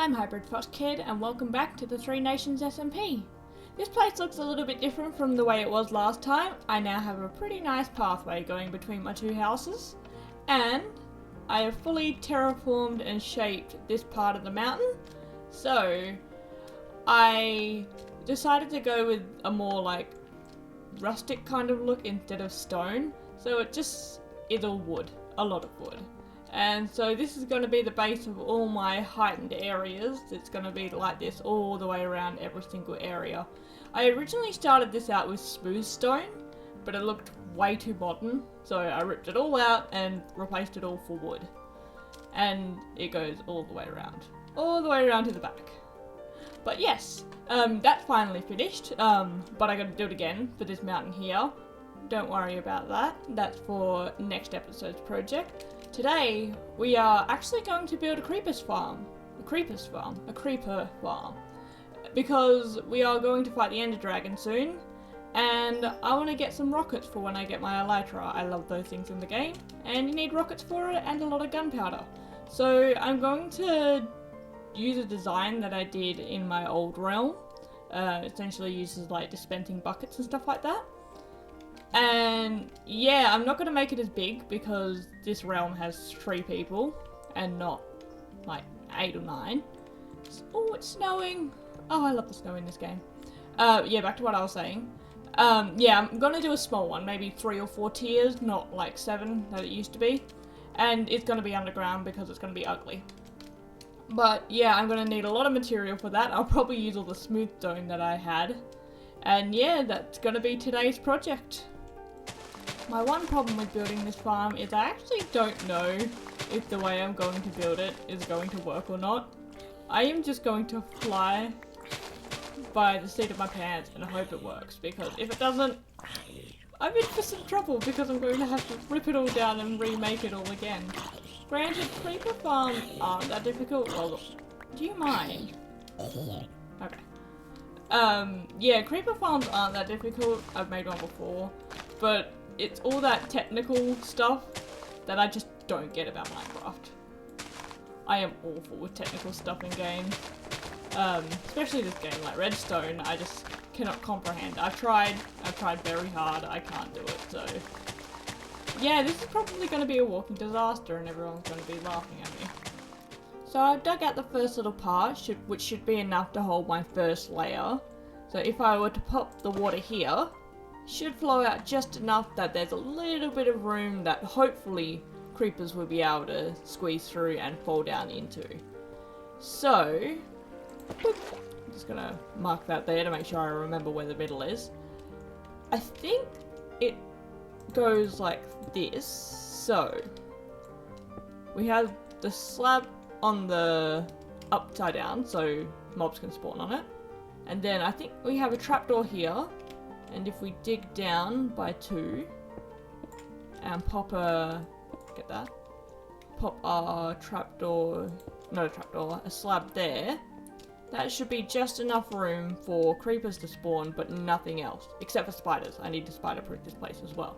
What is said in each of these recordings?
I'm HybridFoxKid and welcome back to the Three Nations SMP. This place looks a little bit different from the way it was last time. I now have a pretty nice pathway going between my two houses, and I have fully terraformed and shaped this part of the mountain. So I decided to go with a more like rustic kind of look instead of stone. So it just is all wood, a lot of wood. And so this is going to be the base of all my heightened areas. It's going to be like this all the way around every single area. I originally started this out with smooth stone, but it looked way too modern. So I ripped it all out and replaced it all for wood. And it goes all the way around to the back. But yes, that's finally finished. But I got to do it again for this mountain here. Don't worry about that. That's for next episode's project. Today, we are actually going to build a creeper farm. Because we are going to fight the Ender Dragon soon, and I want to get some rockets for when I get my elytra. I love those things in the game, and you need rockets for it and a lot of gunpowder. So I'm going to use a design that I did in my old realm. Essentially uses like dispensing buckets and stuff like that. And yeah, I'm not going to make it as big because this realm has 3 people and not like 8 or 9. Oh, it's snowing. Oh, I love the snow in this game. Yeah, back to what I was saying. Yeah, I'm going to do a small one, maybe 3 or 4 tiers, not like 7 that it used to be. And it's going to be underground because it's going to be ugly. But yeah, I'm going to need a lot of material for that. I'll probably use all the smooth stone that I had. And yeah, that's going to be today's project. My one problem with building this farm is I actually don't know if the way I'm going to build it is going to work or not. I am just going to fly by the seat of my pants and hope it works, because if it doesn't, I'm in for some trouble because I'm going to have to rip it all down and remake it all again. Granted, creeper farms aren't that difficult. Well, do you mind? Okay. Yeah, creeper farms aren't that difficult. I've made one before, but it's all that technical stuff that I just don't get about Minecraft. I am awful with technical stuff in games. Especially this game, like Redstone, I just cannot comprehend. I've tried very hard, I can't do it, so... Yeah, this is probably going to be a walking disaster and everyone's going to be laughing at me. So I've dug out the first little part, which should be enough to hold my first layer. So if I were to pop the water here, should flow out just enough that there's a little bit of room that hopefully creepers will be able to squeeze through and fall down into. So, I'm just gonna mark that there to make sure I remember where the middle is. I think it goes like this. So, we have the slab on the upside down so mobs can spawn on it. And then I think we have a trapdoor here. And if we dig down by 2 and pop a, get that, pop a trapdoor, not a trapdoor, a slab there, that should be just enough room for creepers to spawn, but nothing else, except for spiders. I need to spider-proof this place as well.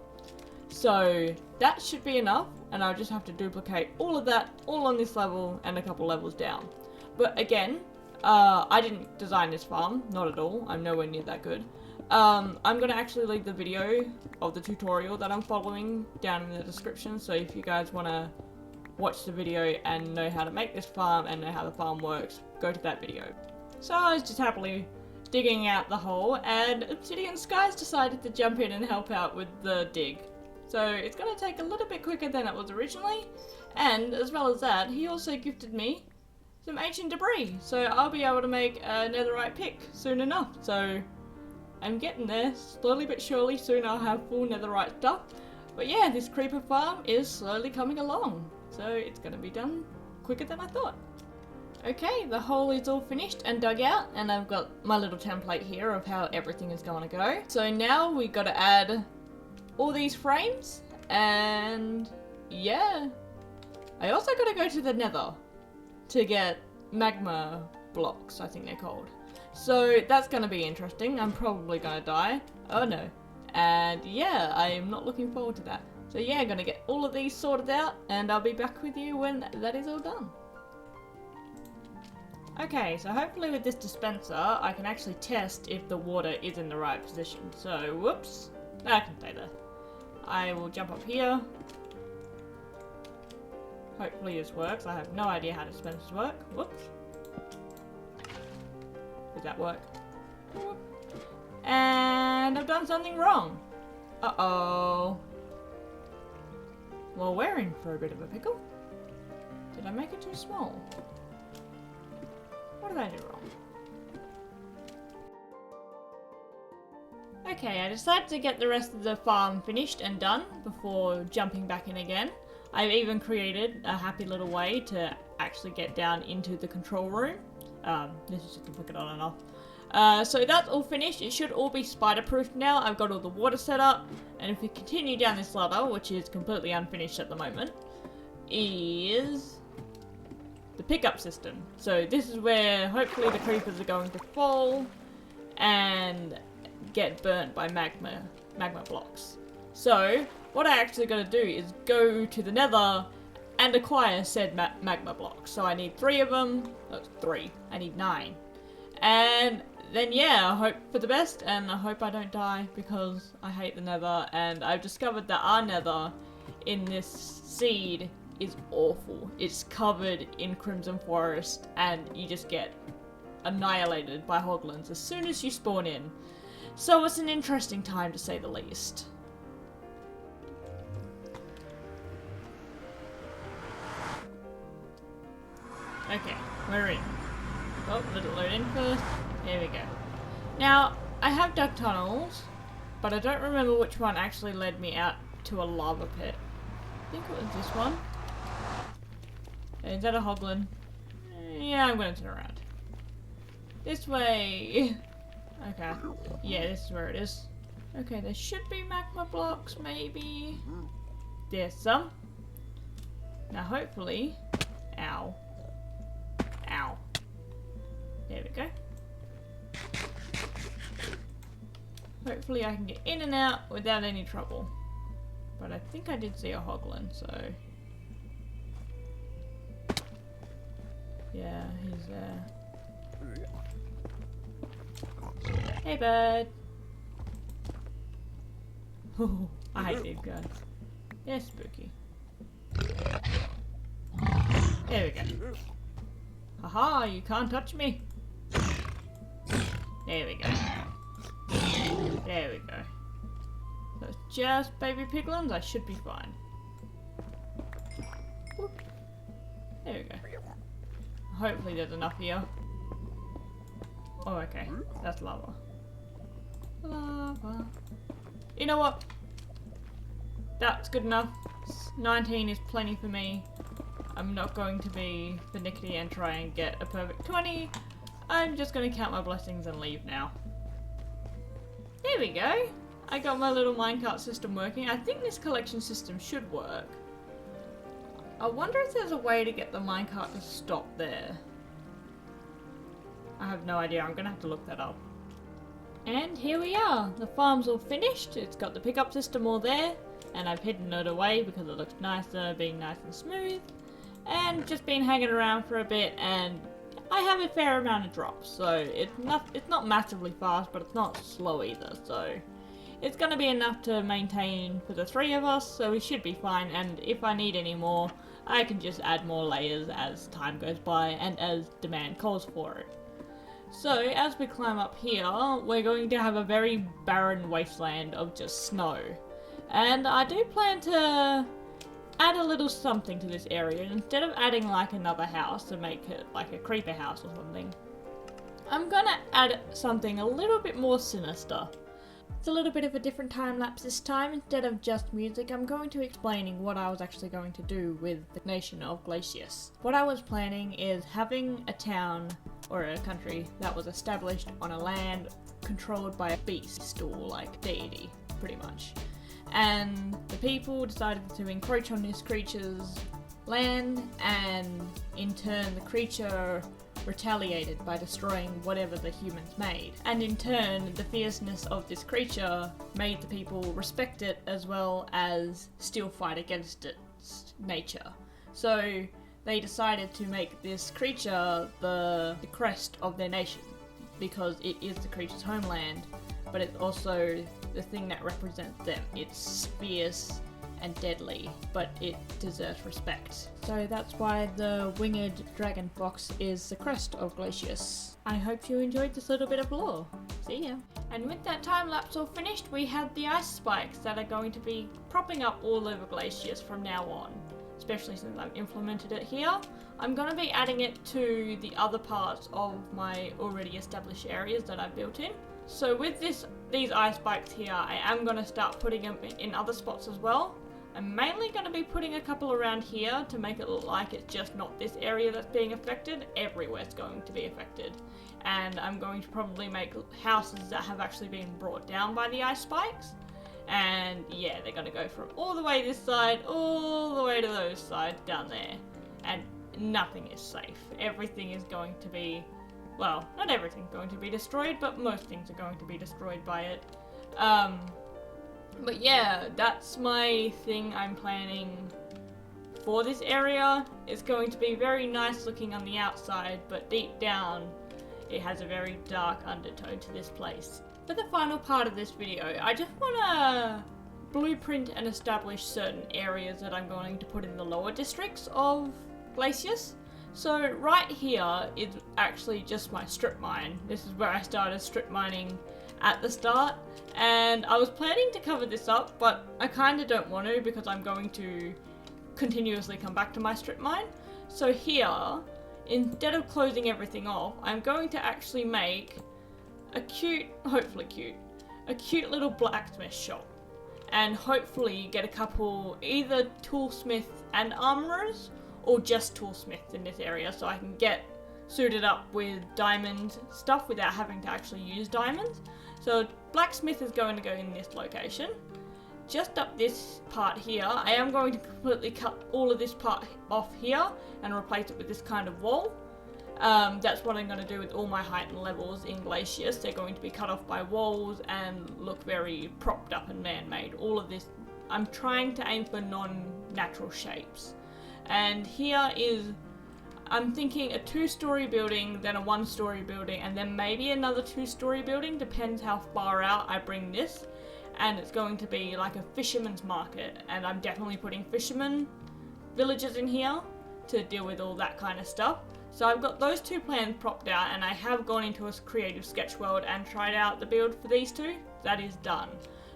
So that should be enough, and I'll just have to duplicate all of that, all on this level and a couple levels down. But again, I didn't design this farm, not at all, I'm nowhere near that good. I'm going to actually leave the video of the tutorial that I'm following down in the description, so if you guys want to watch the video and know how to make this farm and know how the farm works, go to that video. So I was just happily digging out the hole, and ObsidianSkyes decided to jump in and help out with the dig. So it's going to take a little bit quicker than it was originally, and as well as that, he also gifted me some ancient debris, so I'll be able to make a netherite pick soon enough. So I'm getting there, slowly but surely. Soon I'll have full netherite stuff. But yeah, this creeper farm is slowly coming along. So it's going to be done quicker than I thought. Okay, the hole is all finished and dug out, and I've got my little template here of how everything is going to go. So now we got to add all these frames, and yeah. I also got to go to the nether to get magma blocks, I think they're called. So that's going to be interesting. I'm probably going to die. Oh no. And yeah, I am not looking forward to that. So yeah, I'm going to get all of these sorted out, and I'll be back with you when that is all done. Okay, so hopefully with this dispenser, I can actually test if the water is in the right position. So, whoops. I can stay there. I will jump up here. Hopefully this works. I have no idea how dispensers work. Whoops. Does that work? Whoop. And I've done something wrong. Uh-oh. Well, we're in for a bit of a pickle. Did I make it too small? What did I do wrong? Okay, I decided to get the rest of the farm finished and done before jumping back in again. I've even created a happy little way to actually get down into the control room. This is just to flick it on and off. So that's all finished. It should all be spider-proof now. I've got all the water set up. And if we continue down this ladder, which is completely unfinished at the moment, is the pickup system. So this is where hopefully the creepers are going to fall and get burnt by magma blocks. So what I actually got to do is go to the nether and acquire said magma blocks. So I need 3 of them. That's 3. I need 9. And then yeah, I hope for the best and I hope I don't die because I hate the nether, and I've discovered that our nether in this seed is awful. It's covered in crimson forest and you just get annihilated by hoglins as soon as you spawn in. So it's an interesting time to say the least. Okay, we're in. Oh, let it load in first. There we go. Now, I have dug tunnels, but I don't remember which one actually led me out to a lava pit. I think it was this one. Is that a hoglin? Yeah, I'm going to turn around. This way. Okay. Yeah, this is where it is. Okay, there should be magma blocks, maybe. There's some. Now, hopefully. Ow. Ow. There we go. Hopefully I can get in and out without any trouble. But I think I did see a hoglin, so... yeah, he's there. Hey, bud! Oh, I hate these guys. They're spooky. There we go. Haha, you can't touch me! There we go. There we go. So it's just baby piglins, I should be fine. Whoop. There we go. Hopefully there's enough here. Oh, okay. That's lava. Lava. You know what? That's good enough. 19 is plenty for me. I'm not going to be finicky and try and get a perfect 20. I'm just going to count my blessings and leave now. There we go. I got my little minecart system working. I think this collection system should work. I wonder if there's a way to get the minecart to stop there. I have no idea. I'm going to have to look that up. And here we are. The farm's all finished. It's got the pickup system all there. And I've hidden it away because it looks nicer, being nice and smooth. And just been hanging around for a bit, and I have a fair amount of drops. So it's not massively fast, but it's not slow either. So it's going to be enough to maintain for the 3 of us. So we should be fine. And if I need any more, I can just add more layers as time goes by and as demand calls for it. So as we climb up here, we're going to have a very barren wasteland of just snow. And I do plan to add a little something to this area. Instead of adding like another house to make it like a creeper house or something, I'm gonna add something a little bit more sinister. It's a little bit of a different time lapse this time. Instead of just music, I'm going to be explaining what I was actually going to do with the nation of Glacious. What I was planning is having a town or a country that was established on a land controlled by a beast or like deity, pretty much. And the people decided to encroach on this creature's land, and in turn the creature retaliated by destroying whatever the humans made. And in turn, the fierceness of this creature made the people respect it as well as still fight against its nature. So they decided to make this creature the crest of their nation, because it is the creature's homeland, but it's also the thing that represents them. It's fierce and deadly, but it deserves respect. So that's why the winged dragon fox is the crest of Glacious. I hope you enjoyed this little bit of lore. See ya. And with that time lapse all finished, we have the ice spikes that are going to be propping up all over Glacious from now on. Especially since I've implemented it here. I'm going to be adding it to the other parts of my already established areas that I've built in. So with these ice spikes here, I am going to start putting them in other spots as well. I'm mainly going to be putting a couple around here to make it look like it's just not this area that's being affected. Everywhere's going to be affected. And I'm going to probably make houses that have actually been brought down by the ice spikes. And yeah, they're going to go from all the way this side, all the way to those sides down there. And nothing is safe. Everything is going to be, well, not everything's going to be destroyed, but most things are going to be destroyed by it. But yeah, that's my thing I'm planning for this area. It's going to be very nice looking on the outside, but deep down, it has a very dark undertone to this place. For the final part of this video, I just want to blueprint and establish certain areas that I'm going to put in the lower districts of Glacious. So right here is actually just my strip mine. This is where I started strip mining at the start, and I was planning to cover this up, but I kind of don't want to because I'm going to continuously come back to my strip mine. So here, instead of closing everything off, I'm going to actually make a cute, hopefully cute, a cute little blacksmith shop, and hopefully get a couple either toolsmiths and armorers or just toolsmiths in this area so I can get suited up with diamond stuff without having to actually use diamonds. So blacksmith is going to go in this location. Just up this part here, I am going to completely cut all of this part off here and replace it with this kind of wall. That's what I'm going to do with all my heightened levels in Glacious. They're going to be cut off by walls and look very propped up and man-made. All of this, I'm trying to aim for non-natural shapes. And here is, I'm thinking a 2-story building, then a 1-story building, and then maybe another 2-story building, depends how far out I bring this. And it's going to be like a fisherman's market, and I'm definitely putting fisherman villages in here to deal with all that kind of stuff. So I've got those two plans propped out, and I have gone into a creative sketch world and tried out the build for these two. That is done.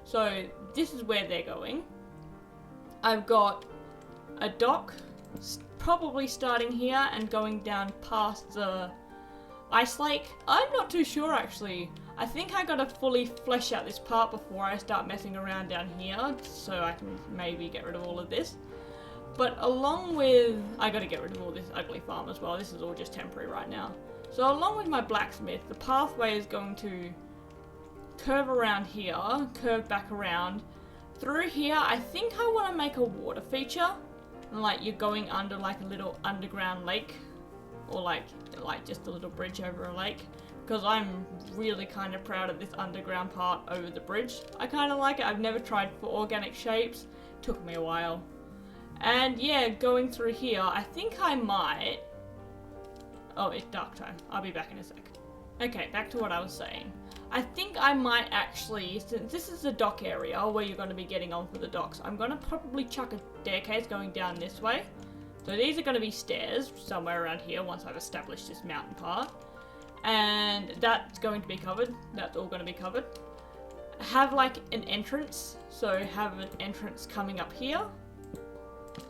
So this is where they're going. I've got a dock, probably starting here and going down past the ice lake. I'm not too sure actually. I think I gotta fully flesh out this part before I start messing around down here, so I can maybe get rid of all of this. But along with, I gotta get rid of all this ugly farm as well. This is all just temporary right now. So along with my blacksmith, the pathway is going to curve around here, curve back around. Through here, I think I want to make a water feature. And like you're going under like a little underground lake. Or like just a little bridge over a lake. Because I'm really kind of proud of this underground part over the bridge. I kind of like it. I've never tried for organic shapes. Took me a while. And yeah, going through here, I think I might... Oh, it's dark time. I'll be back in a sec. Okay, back to what I was saying. I think I might actually, since this is the dock area where you're going to be getting on for the docks, I'm going to probably chuck a staircase going down this way. So these are going to be stairs somewhere around here once I've established this mountain part. And that's going to be covered. That's all going to be covered. Have like an entrance. So have an entrance coming up here.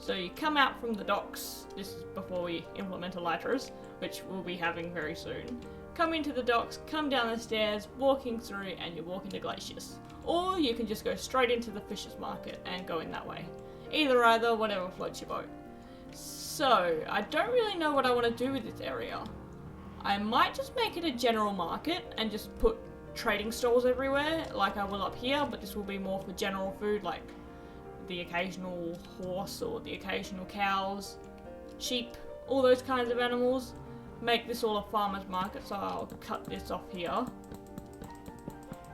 So you come out from the docks, this is before we implement elytras, which we'll be having very soon. Come into the docks, come down the stairs, walking through, and you walk into Glacious. Or you can just go straight into the fisher's market and go in that way. Either, whatever floats your boat. So, I don't really know what I want to do with this area. I might just make it a general market and just put trading stalls everywhere, like I will up here, but this will be more for general food, like the occasional horse or the occasional cows, sheep, all those kinds of animals. Make this all a farmer's market, so I'll cut this off here.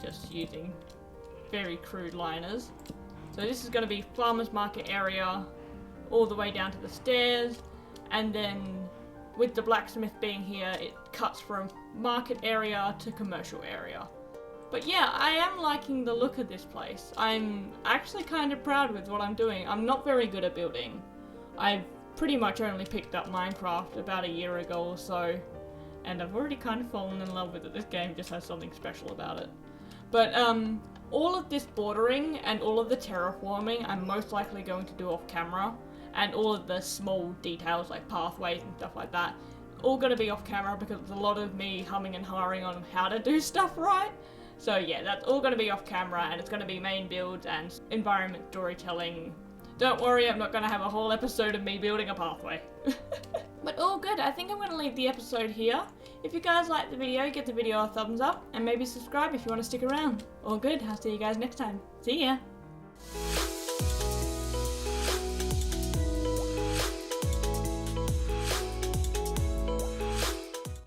Just using very crude liners. So this is going to be farmer's market area all the way down to the stairs. and then with the blacksmith being here, it cuts from market area to commercial area. But yeah, I am liking the look of this place. I'm actually kind of proud with what I'm doing. I'm not very good at building. I've pretty much only picked up Minecraft about a year ago or so, and I've already kind of fallen in love with it. This game just has something special about it. But all of this bordering and all of the terraforming I'm most likely going to do off camera, and all of the small details like pathways and stuff like that, all going to be off camera because it's a lot of me humming and hawing on how to do stuff right. So yeah, that's all going to be off camera, and it's going to be main builds and environment storytelling. Don't worry, I'm not going to have a whole episode of me building a pathway. But all good, I think I'm going to leave the episode here. If you guys liked the video, give the video a thumbs up, and maybe subscribe if you want to stick around. All good, I'll see you guys next time. See ya!